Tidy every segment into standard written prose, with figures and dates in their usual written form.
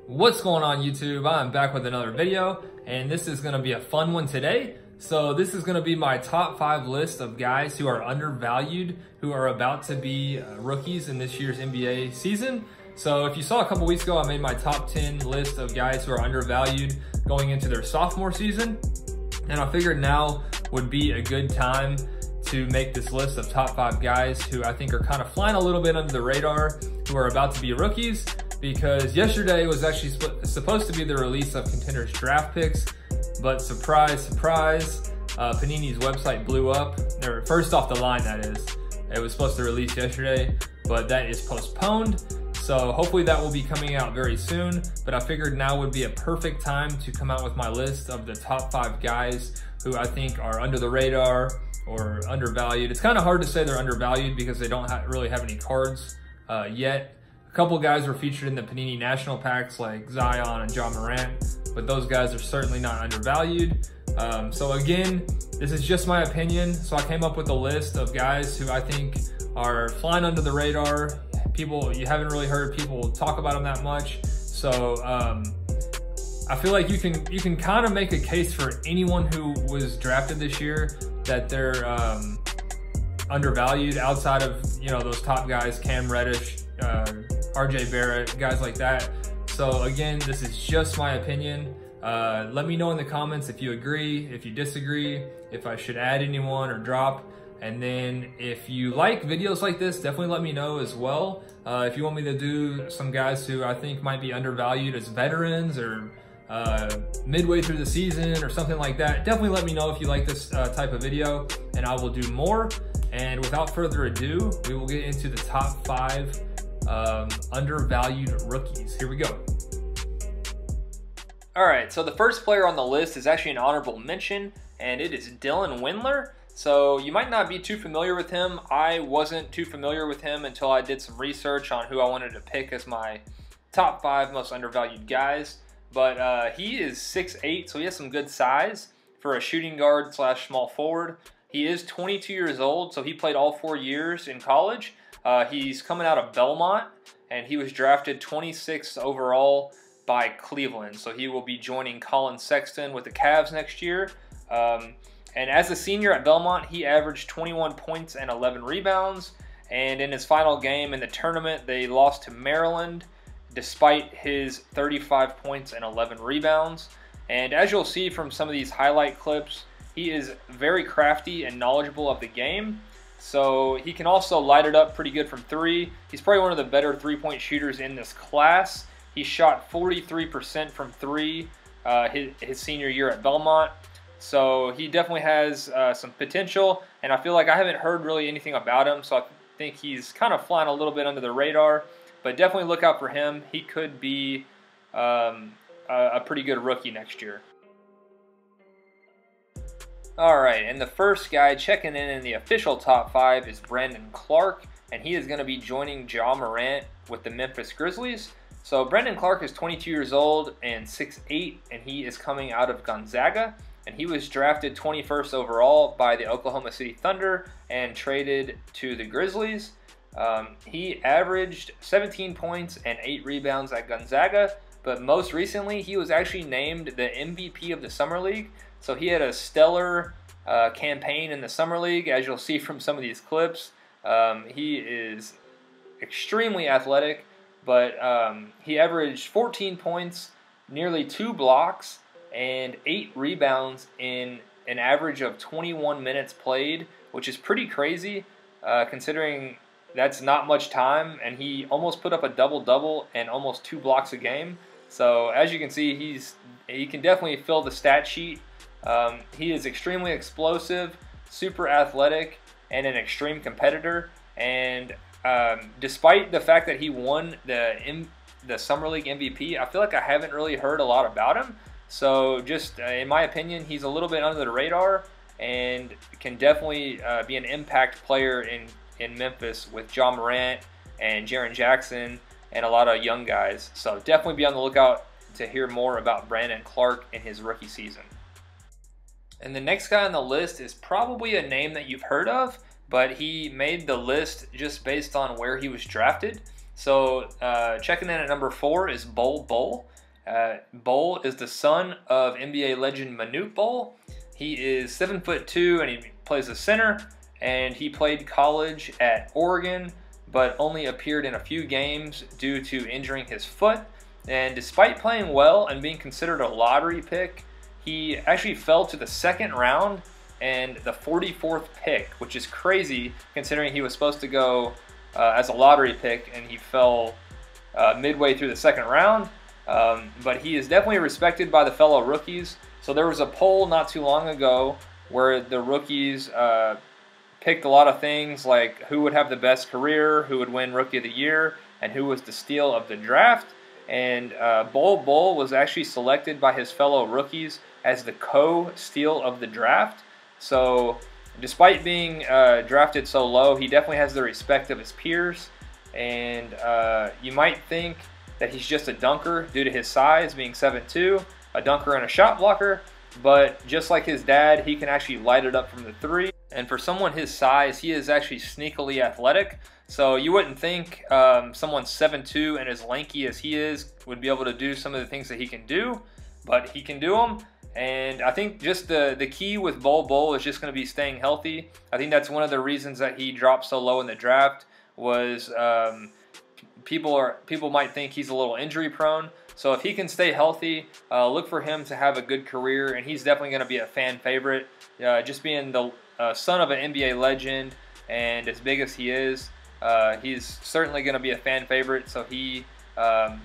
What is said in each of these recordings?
What's going on YouTube? I'm back with another video, and this is gonna be a fun one today. So this is gonna be my top 5 list of guys who are undervalued, who are about to be rookies in this year's NBA season. So if you saw a couple weeks ago, I made my top 10 list of guys who are undervalued going into their sophomore season. And I figured now would be a good time to make this list of top 5 guys who I think are kind of flying a little bit under the radar, who are about to be rookies, because yesterday was actually supposed to be the release of contenders draft picks, but surprise, surprise, Panini's website blew up. First off the line, that is. It was supposed to release yesterday, but that is postponed. So hopefully that will be coming out very soon, but I figured now would be a perfect time to come out with my list of the top 5 guys who I think are under the radar or undervalued. It's kind of hard to say they're undervalued because they don't really have any cards yet. A couple guys were featured in the Panini National Packs like Zion and John Morant, but those guys are certainly not undervalued. So again, this is just my opinion. So I came up with a list of guys who I think are flying under the radar. People, you haven't really heard people talk about them that much. So I feel like you can kind of make a case for anyone who was drafted this year that they're undervalued outside of, you know, those top guys, Cam Reddish, RJ Barrett, guys like that. So again, this is just my opinion. Let me know in the comments if you agree, if you disagree, if I should add anyone or drop. And then if you like videos like this, definitely let me know as well. If you want me to do some guys who I think might be undervalued as veterans or midway through the season or something like that, definitely let me know if you like this type of video, and I will do more. And without further ado, we will get into the top 5 undervalued rookies. Here we go. All right, so the first player on the list is actually an honorable mention, and it is Dylan Windler. So you might not be too familiar with him. I wasn't too familiar with him until I did some research on who I wanted to pick as my top 5 most undervalued guys. But he is 6'8", so he has some good size for a shooting guard / small forward. He is 22 years old, so he played all 4 years in college. He's coming out of Belmont, and he was drafted 26th overall by Cleveland. So he will be joining Colin Sexton with the Cavs next year. And as a senior at Belmont, he averaged 21 points and 11 rebounds. And in his final game in the tournament, they lost to Maryland despite his 35 points and 11 rebounds. And as you'll see from some of these highlight clips, he is very crafty and knowledgeable of the game. So he can also light it up pretty good from 3. He's probably one of the better 3-point shooters in this class. He shot 43% from 3 his senior year at Belmont. So he definitely has some potential, and I feel like I haven't heard really anything about him, so I think he's kind of flying a little bit under the radar, but definitely look out for him. He could be a pretty good rookie next year. Alright, and the first guy checking in the official top 5 is Brandon Clarke, and he is going to be joining John Morant with the Memphis Grizzlies. So Brandon Clarke is 22 years old and 6'8", and he is coming out of Gonzaga. And he was drafted 21st overall by the Oklahoma City Thunder and traded to the Grizzlies. He averaged 17 points and 8 rebounds at Gonzaga, but most recently he was actually named the MVP of the Summer League. So he had a stellar campaign in the Summer League, as you'll see from some of these clips. He is extremely athletic, but he averaged 14 points, nearly 2 blocks, and 8 rebounds in an average of 21 minutes played, which is pretty crazy considering that's not much time, and he almost put up a double-double and almost 2 blocks a game. So as you can see, he can definitely fill the stat sheet. He is extremely explosive, super athletic, and an extreme competitor. And despite the fact that he won the Summer League MVP, I feel like I haven't really heard a lot about him. So just in my opinion, he's a little bit under the radar and can definitely be an impact player in Memphis with John Morant and Jaren Jackson and a lot of young guys. So definitely be on the lookout to hear more about Brandon Clarke in his rookie season. And the next guy on the list is probably a name that you've heard of, but he made the list just based on where he was drafted. So checking in at number 4 is Bol Bol. Bol is the son of NBA legend Manute Bol. He is 7'2" and he plays a center. And he played college at Oregon, but only appeared in a few games due to injuring his foot. And despite playing well and being considered a lottery pick, he actually fell to the 2nd round and the 44th pick, which is crazy considering he was supposed to go as a lottery pick, and he fell midway through the 2nd round. But he is definitely respected by the fellow rookies. So there was a poll not too long ago where the rookies picked a lot of things like who would have the best career, who would win Rookie of the Year, and who was the steal of the draft. And Bol Bol was actually selected by his fellow rookies as the co-steal of the draft. So despite being drafted so low, he definitely has the respect of his peers. And you might think that he's just a dunker due to his size, being 7'2", a dunker and a shot blocker. But just like his dad, he can actually light it up from the 3. And for someone his size, he is actually sneakily athletic. So you wouldn't think someone 7'2" and as lanky as he is would be able to do some of the things that he can do, but he can do them. And I think just the key with Bol Bol is just going to be staying healthy. I think that's one of the reasons that he dropped so low in the draft was people might think he's a little injury prone. So if he can stay healthy, look for him to have a good career, and he's definitely going to be a fan favorite. Just being the son of an NBA legend and as big as he is, he's certainly going to be a fan favorite, so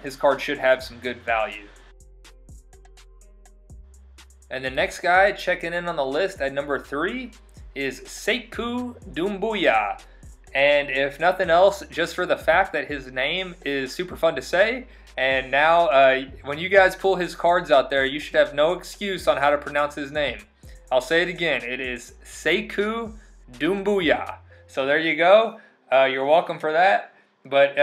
his card should have some good value. And the next guy checking in on the list at number 3 is Sayku Doombooyah. And if nothing else, just for the fact that his name is super fun to say, and now when you guys pull his cards out there, you should have no excuse on how to pronounce his name. I'll say it again. It is Sayku Doombooyah. So there you go. You're welcome for that. But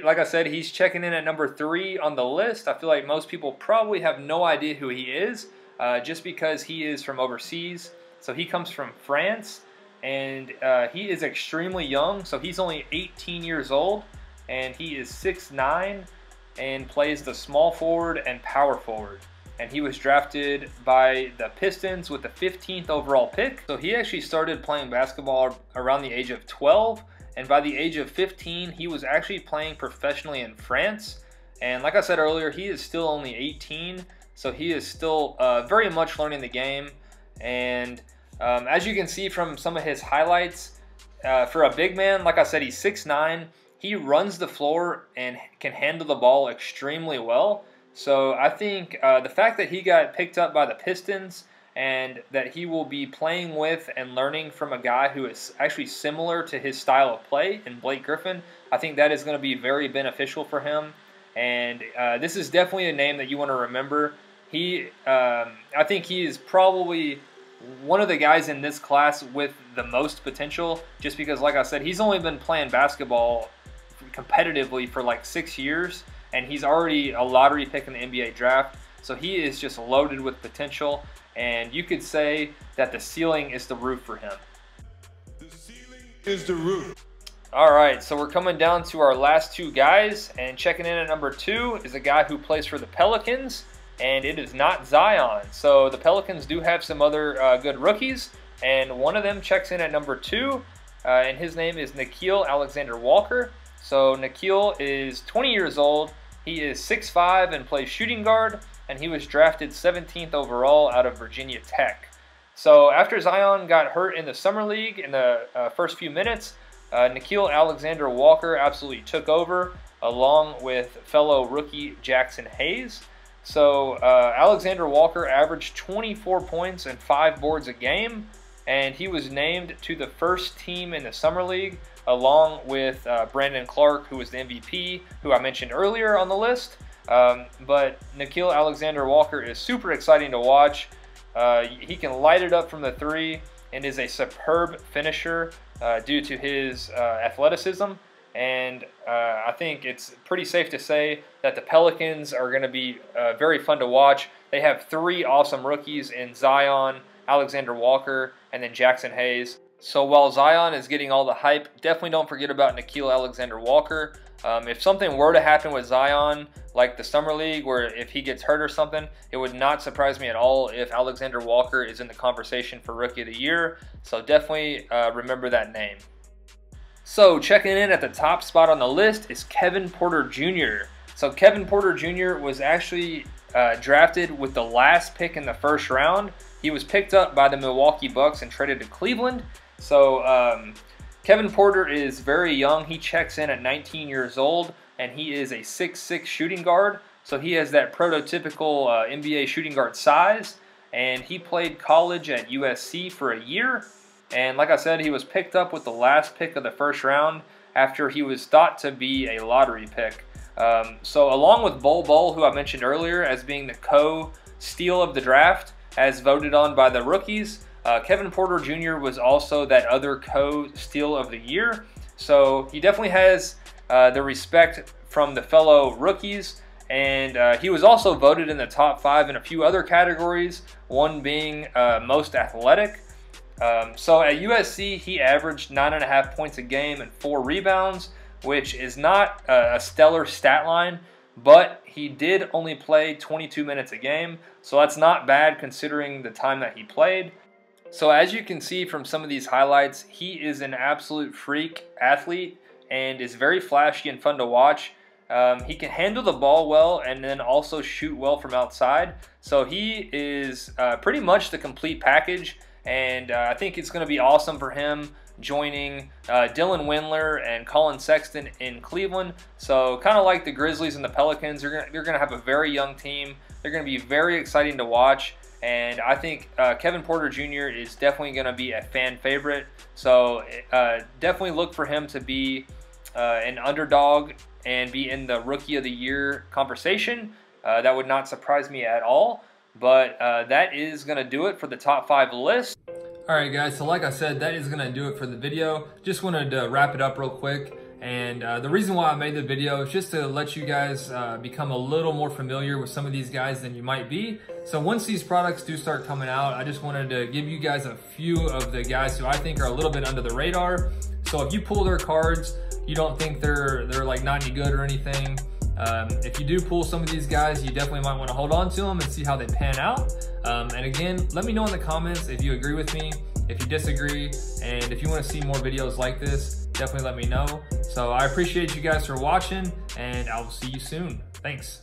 like I said, he's checking in at number 3 on the list. I feel like most people probably have no idea who he is, just because he is from overseas. So he comes from France, and he is extremely young. So he's only 18 years old, and he is 6'9", and plays the small forward and power forward. And he was drafted by the Pistons with the 15th overall pick. So he actually started playing basketball around the age of 12. And by the age of 15, he was actually playing professionally in France. And like I said earlier, he is still only 18. So he is still very much learning the game. And as you can see from some of his highlights, for a big man, like I said, he's 6'9". He runs the floor and can handle the ball extremely well. So I think the fact that he got picked up by the Pistons and that he will be playing with and learning from a guy who is actually similar to his style of play in Blake Griffin, I think that is going to be very beneficial for him. And this is definitely a name that you want to remember. I think he is probably one of the guys in this class with the most potential, just because, like I said, he's only been playing basketball competitively for like 6 years, and he's already a lottery pick in the NBA draft. So he is just loaded with potential, and you could say that the ceiling is the roof for him. The ceiling is the roof. All right, so we're coming down to our last 2 guys, and checking in at number 2 is a guy who plays for the Pelicans, and it is not Zion. So the Pelicans do have some other good rookies, and one of them checks in at number 2, and his name is Nikhil Alexander-Walker. So Nikhil is 20 years old. He is 6'5" and plays shooting guard, and he was drafted 17th overall out of Virginia Tech. So after Zion got hurt in the Summer League in the first few minutes, Nikhil Alexander-Walker absolutely took over, along with fellow rookie Jackson Hayes. So Alexander Walker averaged 24 points and 5 boards a game, and he was named to the first team in the Summer League, along with Brandon Clarke, who was the MVP, who I mentioned earlier on the list. But Nikhil Alexander-Walker is super exciting to watch. He can light it up from the 3 and is a superb finisher due to his athleticism. And I think it's pretty safe to say that the Pelicans are going to be very fun to watch. They have 3 awesome rookies in Zion, Alexander Walker, and then Jackson Hayes. So while Zion is getting all the hype, definitely don't forget about Nikhil Alexander-Walker. If something were to happen with Zion, like the Summer League, where if he gets hurt or something, it would not surprise me at all if Alexander Walker is in the conversation for Rookie of the Year. So definitely remember that name. So checking in at the top spot on the list is Kevin Porter Jr. So Kevin Porter Jr. was actually drafted with the last pick in the first round. He was picked up by the Milwaukee Bucks and traded to Cleveland. So Kevin Porter is very young. He checks in at 19 years old, and he is a 6'6" shooting guard. So he has that prototypical NBA shooting guard size, and he played college at USC for a year. And like I said, he was picked up with the last pick of the first round after he was thought to be a lottery pick. So along with Bol Bol, who I mentioned earlier as being the co-steal of the draft, as voted on by the rookies, Kevin Porter Jr. was also that other co-steal of the year. So he definitely has the respect from the fellow rookies. And he was also voted in the top 5 in a few other categories, one being most athletic. So at USC, he averaged 9.5 points a game and 4 rebounds, which is not a stellar stat line, but he did only play 22 minutes a game. So that's not bad considering the time that he played. So as you can see from some of these highlights, he is an absolute freak athlete and is very flashy and fun to watch. He can handle the ball well and then also shoot well from outside. So he is pretty much the complete package, and I think it's going to be awesome for him joining Dylan Windler and Colin Sexton in Cleveland. So kind of like the Grizzlies and the Pelicans, they're going to have a very young team. They're going to be very exciting to watch. And I think Kevin Porter Jr. is definitely going to be a fan favorite. So definitely look for him to be an underdog and be in the Rookie of the Year conversation. That would not surprise me at all. But that is going to do it for the top 5 list. Alright guys, so like I said, that is going to do it for the video. Just wanted to wrap it up real quick. And the reason why I made the video is just to let you guys become a little more familiar with some of these guys than you might be. So once these products do start coming out, I just wanted to give you guys a few of the guys who I think are a little bit under the radar. So if you pull their cards, you don't think they're like not any good or anything. If you do pull some of these guys, you definitely might want to hold on to them and see how they pan out. And again, let me know in the comments if you agree with me, if you disagree, and if you want to see more videos like this, definitely let me know. So I appreciate you guys for watching, and I'll see you soon. Thanks.